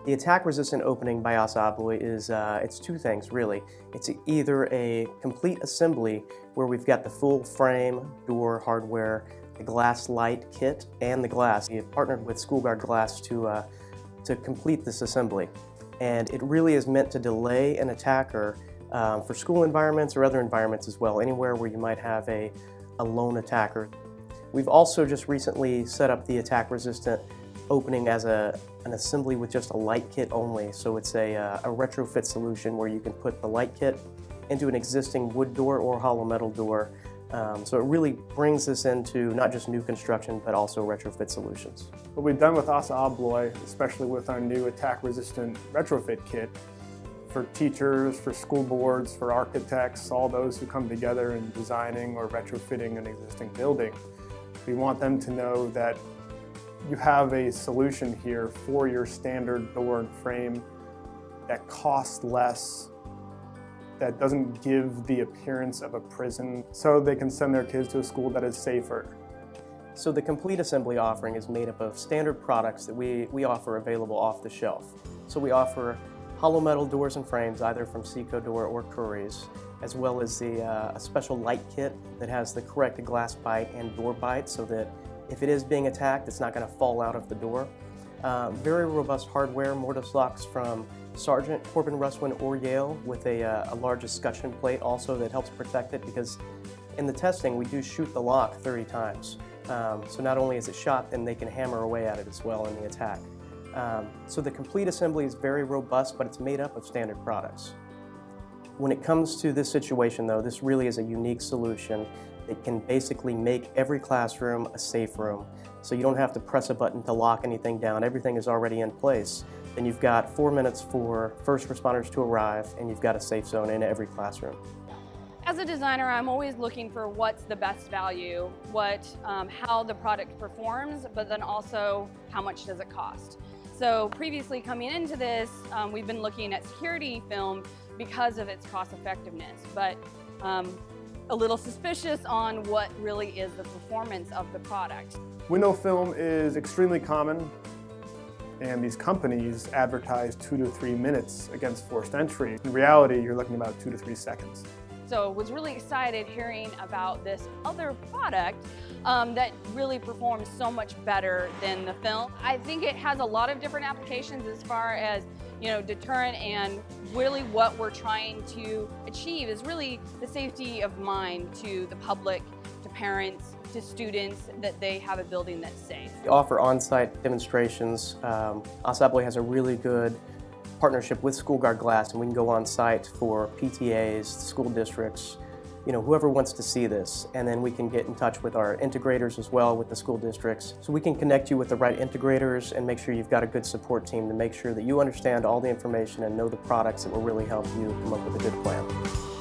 The attack resistant opening by ASSA ABLOY is it's two things really. It's either a complete assembly where we've got the full frame, door, hardware, the glass light kit, and the glass. We have partnered with SchoolGuard Glass to complete this assembly. And it really is meant to delay an attacker for school environments or other environments as well, anywhere where you might have a lone attacker. We've also just recently set up the attack resistant opening as an assembly with just a light kit only. So it's a retrofit solution where you can put the light kit into an existing wood door or hollow metal door. So it really brings this into not just new construction, but also retrofit solutions. What we've done with ASSA ABLOY, especially with our new attack-resistant retrofit kit, for teachers, for school boards, for architects, all those who come together in designing or retrofitting an existing building, we want them to know that you have a solution here for your standard door and frame that costs less, that doesn't give the appearance of a prison, so they can send their kids to a school that is safer. So the complete assembly offering is made up of standard products that we offer available off the shelf. So we offer hollow metal doors and frames, either from Seco Door or Curry's, as well as a special light kit that has the correct glass bite and door bite so that if it is being attacked, it's not going to fall out of the door. Very robust hardware, mortise locks from Sargent, Corbin, Russwin, or Yale with a large escutcheon plate also that helps protect it, because in the testing we do shoot the lock 30 times. So not only is it shot, then they can hammer away at it as well in the attack. So the complete assembly is very robust, but it's made up of standard products. When it comes to this situation though, this really is a unique solution. It can basically make every classroom a safe room. So you don't have to press a button to lock anything down. Everything is already in place. Then you've got 4 minutes for first responders to arrive, and you've got a safe zone in every classroom. As a designer, I'm always looking for what's the best value, how the product performs, but then also how much does it cost. So previously coming into this, we've been looking at security film because of its cost effectiveness, but a little suspicious on what really is the performance of the product. Window film is extremely common, and these companies advertise 2 to 3 minutes against forced entry. In reality, you're looking about 2 to 3 seconds. So I was really excited hearing about this other product that really performs so much better than the film. I think it has a lot of different applications as far as deterrent, and really what we're trying to achieve is really the safety of mind to the public, to parents, to students, that they have a building that's safe. We offer on-site demonstrations. ASSA ABLOY has a really good partnership with SchoolGuard Glass, and we can go on site for PTAs, school districts, whoever wants to see this. And then we can get in touch with our integrators as well, with the school districts. So we can connect you with the right integrators and make sure you've got a good support team to make sure that you understand all the information and know the products that will really help you come up with a good plan.